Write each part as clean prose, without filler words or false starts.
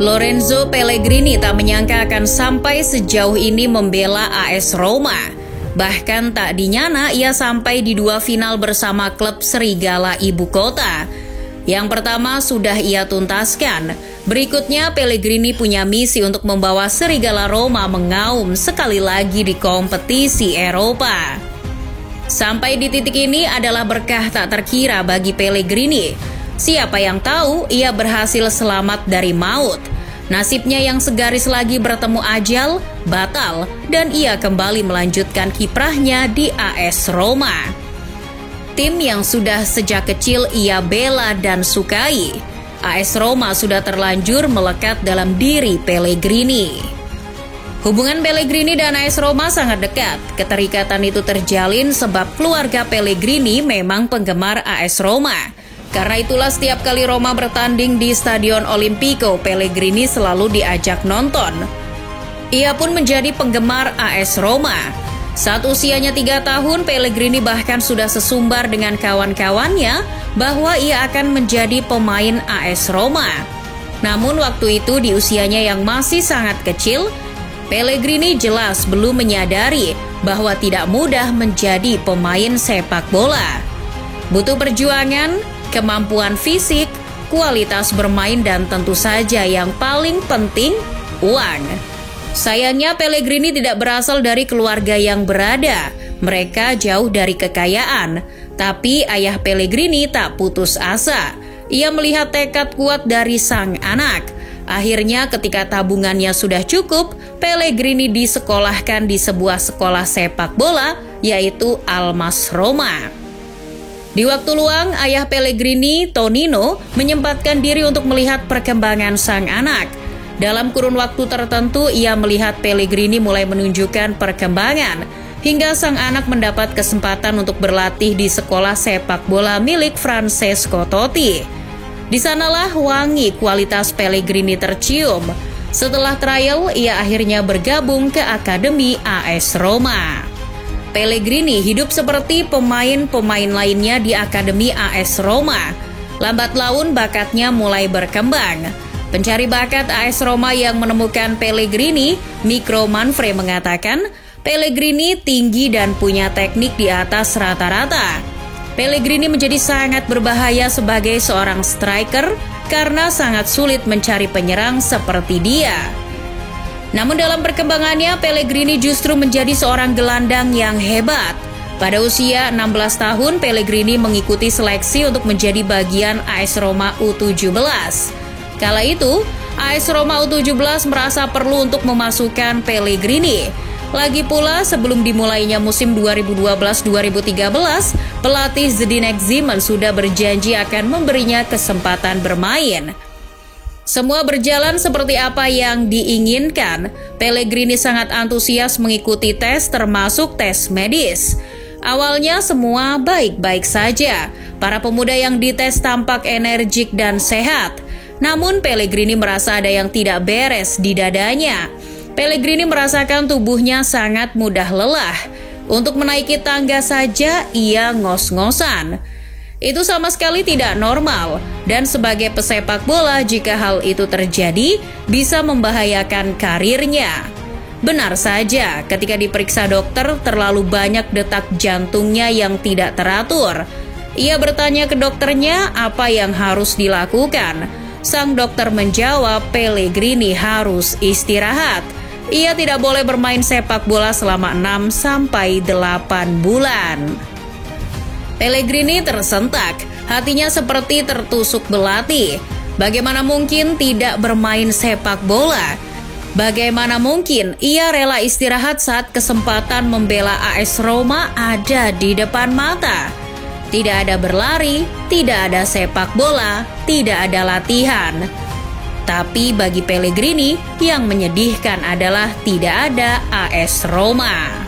Lorenzo Pellegrini tak menyangka akan sampai sejauh ini membela AS Roma. Bahkan tak dinyana ia sampai di 2 final bersama klub Serigala Ibu Kota. Yang pertama sudah ia tuntaskan. Berikutnya Pellegrini punya misi untuk membawa Serigala Roma mengaum sekali lagi di kompetisi Eropa. Sampai di titik ini adalah berkah tak terkira bagi Pellegrini. Siapa yang tahu ia berhasil selamat dari maut. Nasibnya yang segaris lagi bertemu ajal, batal, dan ia kembali melanjutkan kiprahnya di AS Roma. Tim yang sudah sejak kecil ia bela dan sukai. AS Roma sudah terlanjur melekat dalam diri Pellegrini. Hubungan Pellegrini dan AS Roma sangat dekat. Keterikatan itu terjalin sebab keluarga Pellegrini memang penggemar AS Roma. Karena itulah setiap kali Roma bertanding di Stadion Olimpico, Pellegrini selalu diajak nonton. Ia pun menjadi penggemar AS Roma. Saat usianya 3 tahun, Pellegrini bahkan sudah sesumbar dengan kawan-kawannya bahwa ia akan menjadi pemain AS Roma. Namun waktu itu di usianya yang masih sangat kecil, Pellegrini jelas belum menyadari bahwa tidak mudah menjadi pemain sepak bola. Butuh perjuangan, kemampuan fisik, kualitas bermain, dan tentu saja yang paling penting, uang. Sayangnya Pellegrini tidak berasal dari keluarga yang berada. Mereka jauh dari kekayaan. Tapi ayah Pellegrini tak putus asa. Ia melihat tekad kuat dari sang anak. Akhirnya ketika tabungannya sudah cukup, Pellegrini disekolahkan di sebuah sekolah sepak bola, yaitu Almas Roma. Di waktu luang, ayah Pellegrini, Tonino, menyempatkan diri untuk melihat perkembangan sang anak. Dalam kurun waktu tertentu, ia melihat Pellegrini mulai menunjukkan perkembangan, hingga sang anak mendapat kesempatan untuk berlatih di sekolah sepak bola milik Francesco Totti. Di sanalah wangi kualitas Pellegrini tercium. Setelah trial, ia akhirnya bergabung ke Akademi AS Roma. Pellegrini hidup seperti pemain-pemain lainnya di Akademi AS Roma. Lambat laun bakatnya mulai berkembang. Pencari bakat AS Roma yang menemukan Pellegrini, Mikro Manfre mengatakan, Pellegrini tinggi dan punya teknik di atas rata-rata. Pellegrini menjadi sangat berbahaya sebagai seorang striker karena sangat sulit mencari penyerang seperti dia. Namun dalam perkembangannya, Pellegrini justru menjadi seorang gelandang yang hebat. Pada usia 16 tahun, Pellegrini mengikuti seleksi untuk menjadi bagian AS Roma U17. Kala itu, AS Roma U17 merasa perlu untuk memasukkan Pellegrini. Lagi pula, sebelum dimulainya musim 2012-2013, pelatih Zdeněk Zeman sudah berjanji akan memberinya kesempatan bermain. Semua berjalan seperti apa yang diinginkan. Pellegrini sangat antusias mengikuti tes termasuk tes medis. Awalnya semua baik-baik saja. Para pemuda yang dites tampak energik dan sehat. Namun Pellegrini merasa ada yang tidak beres di dadanya. Pellegrini merasakan tubuhnya sangat mudah lelah. Untuk menaiki tangga saja ia ngos-ngosan. Itu sama sekali tidak normal, dan sebagai pesepak bola jika hal itu terjadi bisa membahayakan karirnya. Benar saja, ketika diperiksa dokter terlalu banyak detak jantungnya yang tidak teratur. Ia bertanya ke dokternya apa yang harus dilakukan. Sang dokter menjawab Pellegrini harus istirahat. Ia tidak boleh bermain sepak bola selama 6-8 bulan. Pellegrini tersentak, hatinya seperti tertusuk belati. Bagaimana mungkin tidak bermain sepak bola? Bagaimana mungkin ia rela istirahat saat kesempatan membela AS Roma ada di depan mata? Tidak ada berlari, tidak ada sepak bola, tidak ada latihan. Tapi bagi Pellegrini, yang menyedihkan adalah tidak ada AS Roma.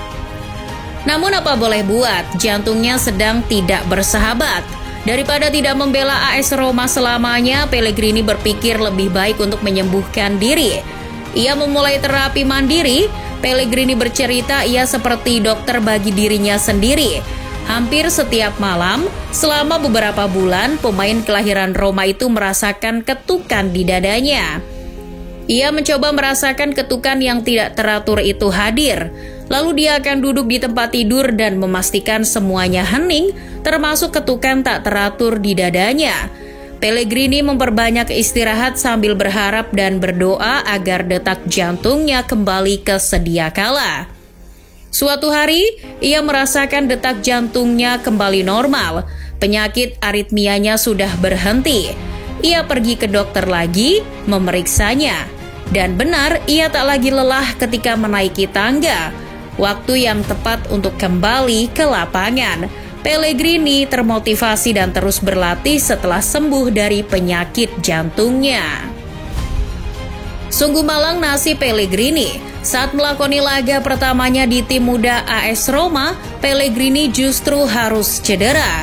Namun apa boleh buat, jantungnya sedang tidak bersahabat. Daripada tidak membela AS Roma selamanya, Pellegrini berpikir lebih baik untuk menyembuhkan diri. Ia memulai terapi mandiri. Pellegrini bercerita ia seperti dokter bagi dirinya sendiri. Hampir setiap malam, selama beberapa bulan, pemain kelahiran Roma itu merasakan ketukan di dadanya. Ia mencoba merasakan ketukan yang tidak teratur itu hadir. Lalu dia akan duduk di tempat tidur dan memastikan semuanya hening, termasuk ketukan tak teratur di dadanya. Pellegrini memperbanyak istirahat sambil berharap dan berdoa agar detak jantungnya kembali ke sedia kala. Suatu hari, ia merasakan detak jantungnya kembali normal. Penyakit aritmianya sudah berhenti. Ia pergi ke dokter lagi, memeriksanya. Dan benar, ia tak lagi lelah ketika menaiki tangga. Waktu yang tepat untuk kembali ke lapangan. Pellegrini termotivasi dan terus berlatih setelah sembuh dari penyakit jantungnya. Sungguh malang nasib Pellegrini. Saat melakoni laga pertamanya di tim muda AS Roma, Pellegrini justru harus cedera.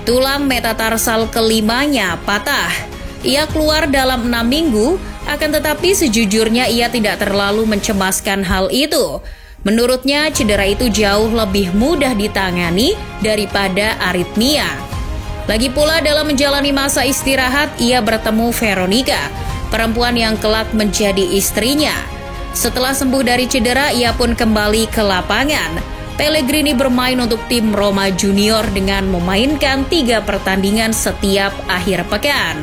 Tulang metatarsal kelimanya patah. Ia keluar dalam 6 minggu, akan tetapi sejujurnya ia tidak terlalu mencemaskan hal itu. Menurutnya cedera itu jauh lebih mudah ditangani daripada aritmia. Lagi pula dalam menjalani masa istirahat, ia bertemu Veronica, perempuan yang kelak menjadi istrinya. Setelah sembuh dari cedera, ia pun kembali ke lapangan. Pellegrini bermain untuk tim Roma Junior dengan memainkan 3 pertandingan setiap akhir pekan.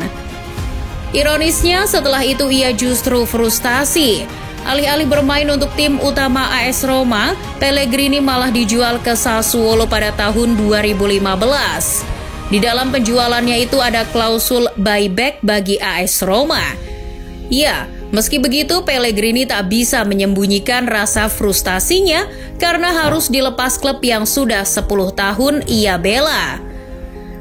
Ironisnya, setelah itu ia justru frustasi. Alih-alih bermain untuk tim utama AS Roma, Pellegrini malah dijual ke Sassuolo pada tahun 2015. Di dalam penjualannya itu ada klausul buyback bagi AS Roma. Ya, meski begitu Pellegrini tak bisa menyembunyikan rasa frustasinya karena harus dilepas klub yang sudah 10 tahun ia bela.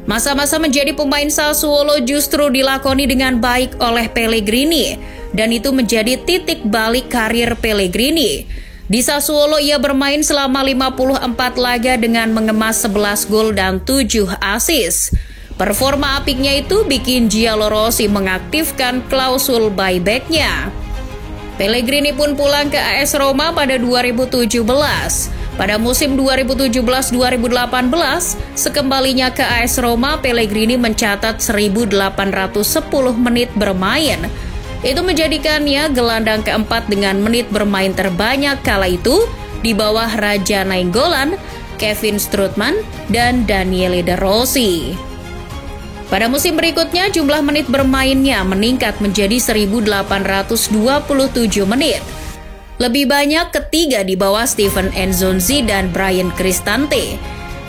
Masa-masa menjadi pemain Sassuolo justru dilakoni dengan baik oleh Pellegrini, dan itu menjadi titik balik karir Pellegrini. Di Sassuolo ia bermain selama 54 laga dengan mengemas 11 gol dan 7 assist. Performa apiknya itu bikin Giallorossi mengaktifkan klausul buyback-nya. Pellegrini pun pulang ke AS Roma pada 2017. Pada musim 2017-2018, sekembalinya ke AS Roma, Pellegrini mencatat 1.810 menit bermain. Itu menjadikannya gelandang keempat dengan menit bermain terbanyak kala itu di bawah Raja Nainggolan, Kevin Strootman, dan Daniele De Rossi. Pada musim berikutnya, jumlah menit bermainnya meningkat menjadi 1.827 menit. Lebih banyak ketiga di bawah Steven Nzonzi dan Bryan Cristante.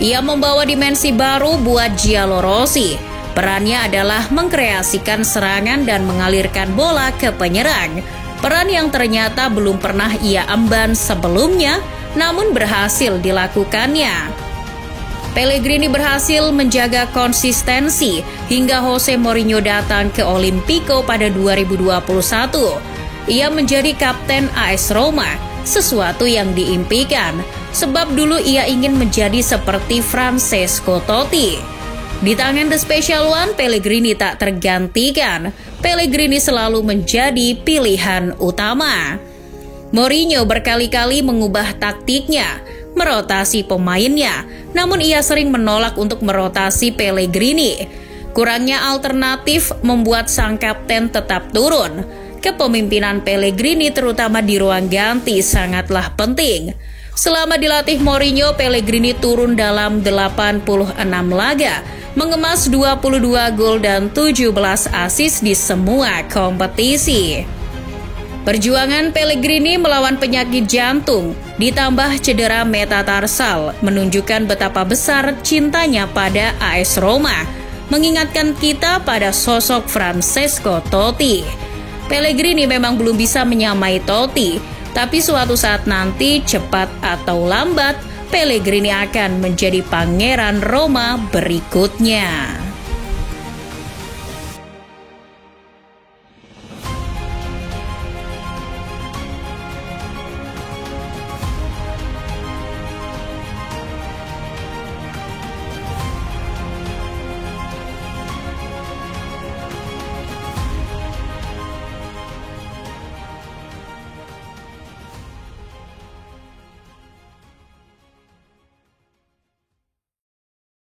Ia membawa dimensi baru buat Giallorossi. Perannya adalah mengkreasikan serangan dan mengalirkan bola ke penyerang. Peran yang ternyata belum pernah ia emban sebelumnya, namun berhasil dilakukannya. Pellegrini berhasil menjaga konsistensi hingga Jose Mourinho datang ke Olimpico pada 2021. Ia menjadi kapten AS Roma, sesuatu yang diimpikan, sebab dulu ia ingin menjadi seperti Francesco Totti. Di tangan The Special One, Pellegrini tak tergantikan. Pellegrini selalu menjadi pilihan utama. Mourinho berkali-kali mengubah taktiknya, merotasi pemainnya, namun ia sering menolak untuk merotasi Pellegrini. Kurangnya alternatif membuat sang kapten tetap turun. Kepemimpinan Pellegrini terutama di ruang ganti sangatlah penting. Selama dilatih Mourinho, Pellegrini turun dalam 86 laga, mengemas 22 gol dan 17 assist di semua kompetisi. Perjuangan Pellegrini melawan penyakit jantung ditambah cedera metatarsal menunjukkan betapa besar cintanya pada AS Roma, mengingatkan kita pada sosok Francesco Totti. Pellegrini memang belum bisa menyamai Totti, tapi suatu saat nanti, cepat atau lambat, Pellegrini akan menjadi pangeran Roma berikutnya.